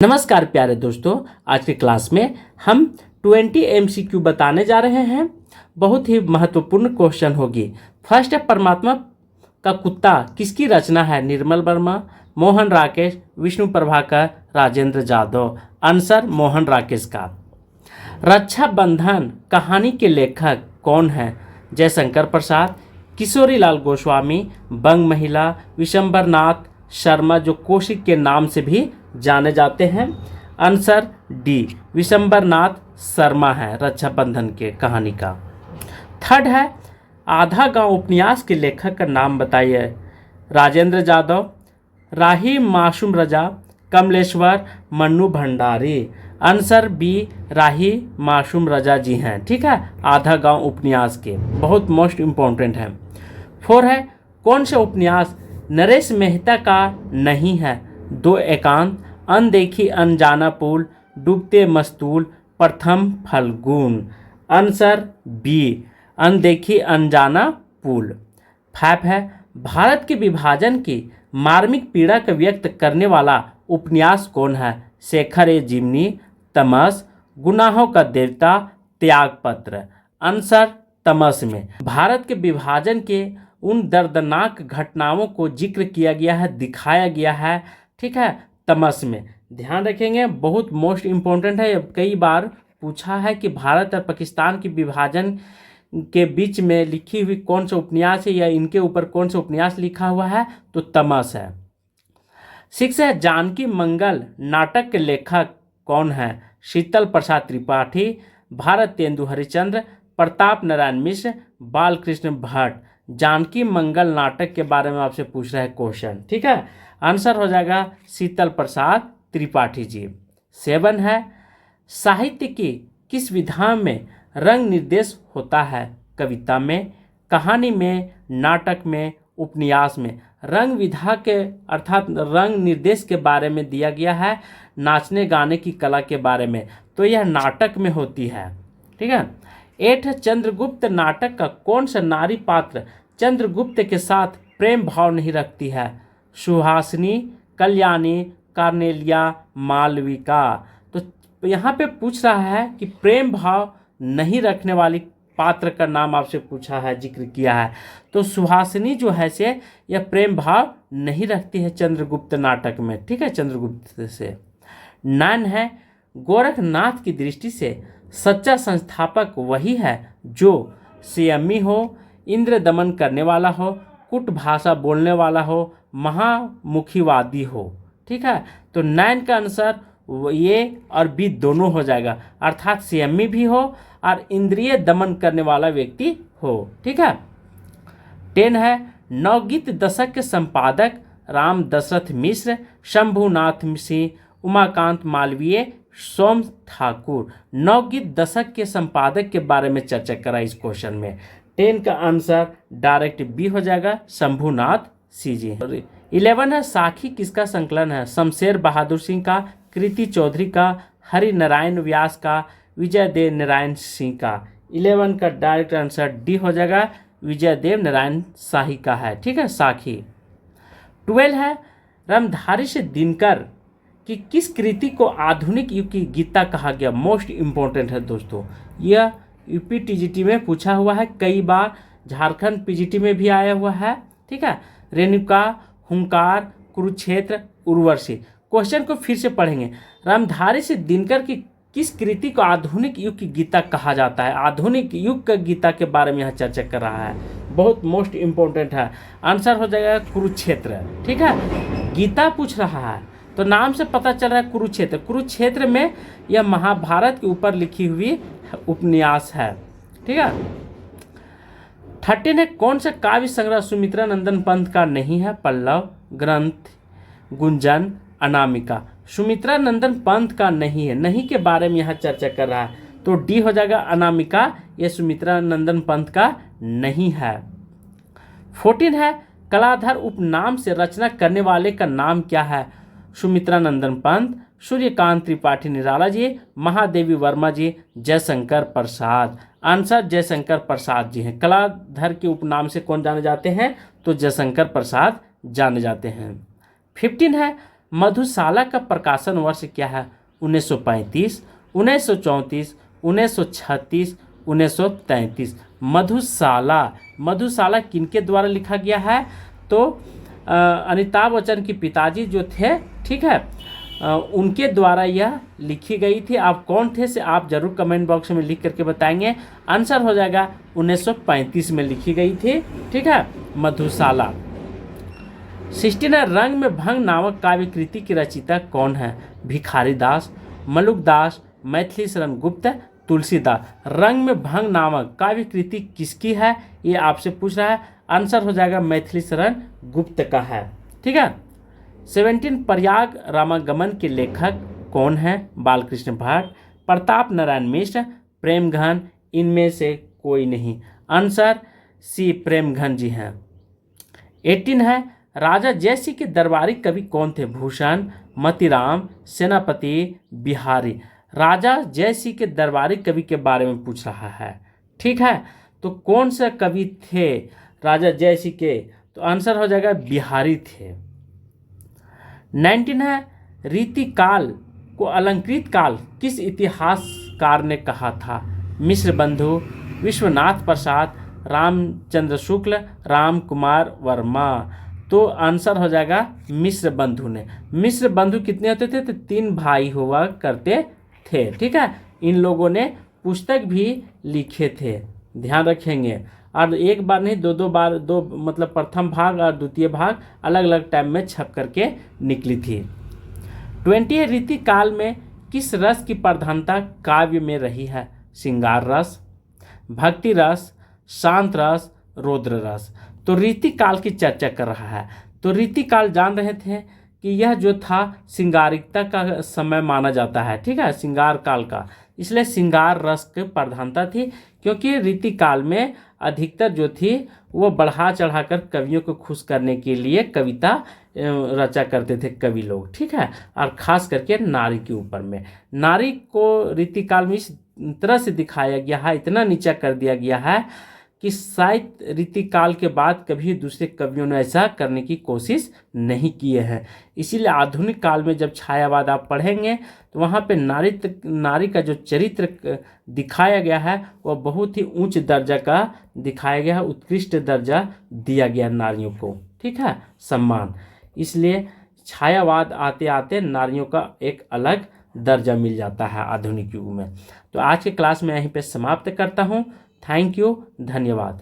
नमस्कार प्यारे दोस्तों, आज की क्लास में हम 20 MCQ बताने जा रहे हैं। बहुत ही महत्वपूर्ण क्वेश्चन होगी। फर्स्ट है, परमात्मा का कुत्ता किसकी रचना है? निर्मल वर्मा, मोहन राकेश, विष्णु प्रभाकर, राजेंद्र जाधव। आंसर मोहन राकेश का। रक्षा बंधन कहानी के लेखक कौन है? जयशंकर प्रसाद, किशोरी लाल गोस्वामी, बंग महिला, विशंबर नाथ शर्मा, जो कौशिक के नाम से भी जाने जाते हैं। आंसर डी, विशंबर नाथ शर्मा है रक्षा बंधन के कहानी का। थर्ड है, आधा गांव उपन्यास के लेखक का नाम बताइए। राजेंद्र जाधव, राही मासूम रजा, कमलेश्वर, मन्नू भंडारी। आंसर बी, राही मासूम रजा जी हैं। ठीक है, आधा गांव उपन्यास के बहुत मोस्ट इम्पोर्टेंट है। फोर है, कौन सा उपन्यास नरेश मेहता का नहीं है? दो एकांत, अनदेखी अनजाना पुल, डूबते मस्तूल, प्रथम फल्गुन। आंसर बी, अनदेखी अनजाना पुल। फाइव है, भारत के विभाजन की मार्मिक पीड़ा को व्यक्त करने वाला उपन्यास कौन है? शेखर ए जिमनी, तमस, गुनाहों का देवता, त्यागपत्र। आंसर तमस में भारत के विभाजन के उन दर्दनाक घटनाओं को जिक्र किया गया है, दिखाया गया है। ठीक है, तमस में ध्यान रखेंगे, बहुत मोस्ट इम्पोर्टेंट है। कई बार पूछा है कि भारत और पाकिस्तान के विभाजन के बीच में लिखी हुई कौन सा उपन्यास है या इनके ऊपर कौन सा उपन्यास लिखा हुआ है, तो तमस है। सिक्स है, जानकी मंगल नाटक के लेखक कौन है? शीतल प्रसाद त्रिपाठी, भारत तेंदु हरिश्चंद्र, प्रताप नारायण मिश्र, बालकृष्ण भट्ट। जानकी मंगल नाटक के बारे में आपसे पूछ रहा है क्वेश्चन। ठीक है, आंसर हो जाएगा शीतल प्रसाद त्रिपाठी जी। सेवन है, साहित्य की किस विधा में रंग निर्देश होता है? कविता में, कहानी में, नाटक में, उपन्यास में। रंग विधा के अर्थात रंग निर्देश के बारे में दिया गया है, नाचने गाने की कला के बारे में, तो यह नाटक में होती है। ठीक है। एट है, चंद्रगुप्त नाटक का कौन सा नारी पात्र चंद्रगुप्त के साथ प्रेम भाव नहीं रखती है? सुहासिनी, कल्याणी, कार्नेलिया, मालविका। तो यहाँ पे पूछ रहा है कि प्रेम भाव नहीं रखने वाली पात्र का नाम आपसे पूछा है, जिक्र किया है। तो सुहासिनी जो है से यह प्रेम भाव नहीं रखती है चंद्रगुप्त नाटक में। ठीक है, चंद्रगुप्त से। 9 है, गोरखनाथ की दृष्टि से सच्चा संस्थापक वही है जो संयमी हो, इंद्र दमन करने वाला हो, कुट भाषा बोलने वाला हो, महामुखीवादी हो। ठीक है, तो 9 का आंसर ये और बी दोनों हो जाएगा, अर्थात संयमी भी हो और इंद्रिय दमन करने वाला व्यक्ति हो। ठीक है। 10 है, नवगीत दशक के संपादक राम दशरथ मिश्र, शंभुनाथ सिंह, उमाकांत मालवीय, सोम ठाकुर। नवगीत दशक के संपादक के बारे में चर्चा करा इस क्वेश्चन में। 10 का आंसर डायरेक्ट बी हो जाएगा, शंभुनाथ सिंह जी। 11 है, साखी किसका संकलन है? शमशेर बहादुर सिंह का, कृति चौधरी का, हरि नारायण व्यास का, विजय देव नारायण सिंह का। 11 का डायरेक्ट आंसर डी हो जाएगा, विजय देव नारायण शाही का है। ठीक है, साखी। 12 है, रामधारी से दिनकर कि किस कृति को आधुनिक युग की गीता कहा गया? मोस्ट इम्पोर्टेंट है दोस्तों, यह यूपी टीजीटी में पूछा हुआ है, कई बार झारखंड पीजीटी में भी आया हुआ है। ठीक है, रेणुका, हुंकार, कुरुक्षेत्र, उर्वशी। क्वेश्चन को फिर से पढ़ेंगे। रामधारी से दिनकर की किस कृति को आधुनिक युग की गीता कहा जाता है? आधुनिक युग का गीता के बारे में यहाँ चर्चा कर रहा है, बहुत मोस्ट इम्पोर्टेंट है। आंसर हो जाएगा कुरुक्षेत्र। ठीक है, गीता पूछ रहा है तो नाम से पता चल रहा है कुरुक्षेत्र। कुरुक्षेत्र में यह महाभारत के ऊपर लिखी हुई उपन्यास है। ठीक है। 13 है, कौन सा काव्य संग्रह सुमित्रा नंदन पंत का नहीं है? पल्लव, ग्रंथ, गुंजन, अनामिका। सुमित्रा नंदन पंत का नहीं है, नहीं के बारे में यहाँ चर्चा कर रहा है, तो डी हो जाएगा, अनामिका। यह सुमित्रा नंदन पंत का नहीं है। 14 है, कलाधर उपनाम से रचना करने वाले का नाम क्या है? सुमित्रा नंदन पंत, सूर्यकांत त्रिपाठी निराला जी, महादेवी वर्मा जी, जयशंकर प्रसाद। आंसर जयशंकर प्रसाद जी हैं। कलाधर के उपनाम से कौन जाने जाते हैं? तो जयशंकर प्रसाद जाने जाते हैं। 15 है, मधुशाला का प्रकाशन वर्ष क्या है? 1935, 1934, 1936, 1933। मधुशाला किनके द्वारा लिखा गया है? तो अमिताभ बच्चन के पिताजी जो थे, ठीक है, उनके द्वारा यह लिखी गई थी। आप कौन थे से आप जरूर कमेंट बॉक्स में लिख करके बताएंगे। आंसर हो जाएगा 1935 में लिखी गई थी, ठीक है, मधुशाला। 16 रंग में भंग नामक काव्य कृति की रचयिता कौन है? भिखारी दास, मलुक दास, मैथिली शरण गुप्त, तुलसीदास। रंग में भंग नामक काव्य कृति किसकी है? ये आपसे पूछ रहा है। आंसर हो जाएगा मैथिली शरण गुप्त का है, ठीक है। 17 प्रयाग रामागमन के लेखक कौन है? बालकृष्ण भट्ट, प्रताप नारायण मिश्र, प्रेमघन, इनमें से कोई नहीं। आंसर सी प्रेमघन जी हैं। 18 है राजा जयसिंह के दरबारी कवि कौन थे? भूषण, मतीराम, सेनापति, बिहारी। राजा जयसिंह के दरबारी कवि के बारे में पूछ रहा है, ठीक है। तो कौन सा कवि थे राजा जयसिंह के? तो आंसर हो जाएगा बिहारी थे। 19 है रीतिकाल को अलंकृत काल किस इतिहासकार ने कहा था? मिश्र बंधु, विश्वनाथ प्रसाद, रामचंद्र शुक्ल, राम कुमार वर्मा। तो आंसर हो जाएगा मिश्र बंधु ने। मिश्र बंधु कितने होते थे? तो 3 भाई हुआ करते थे, ठीक है। इन लोगों ने पुस्तक भी लिखे थे, ध्यान रखेंगे। और एक बार नहीं, दो बार, मतलब प्रथम भाग और द्वितीय भाग अलग अलग टाइम में छप करके निकली थी। 20 रीतिकाल में किस रस की प्रधानता काव्य में रही है? श्रृंगार रस, भक्ति रस, शांत रस, रौद्र रस। तो रीतिकाल की चर्चा कर रहा है। तो रीतिकाल जान रहे थे कि यह जो था श्रृंगारिकता का समय माना जाता है, ठीक है, श्रृंगार काल का। इसलिए श्रृंगार रस की प्रधानता थी, क्योंकि रीतिकाल में अधिकतर जो थी वो बढ़ा चढ़ाकर कवियों को खुश करने के लिए कविता रचा करते थे कवि लोग, ठीक है। और खास करके नारी के ऊपर में, नारी को रीतिकाल में इस तरह से दिखाया गया है, इतना नीचा कर दिया गया है कि शायद रीतिकाल के बाद कभी दूसरे कवियों ने ऐसा करने की कोशिश नहीं किए हैं। इसीलिए आधुनिक काल में जब छायावाद आप पढ़ेंगे तो वहाँ पे नारी का जो चरित्र दिखाया गया है वह बहुत ही उच्च दर्जा का दिखाया गया है, उत्कृष्ट दर्जा दिया गया नारियों को, ठीक है, सम्मान। इसलिए छायावाद आते आते नारियों का एक अलग दर्जा मिल जाता है आधुनिक युग में। तो आज के क्लास में यहीं पे समाप्त करता हूँ। थैंक यू, धन्यवाद।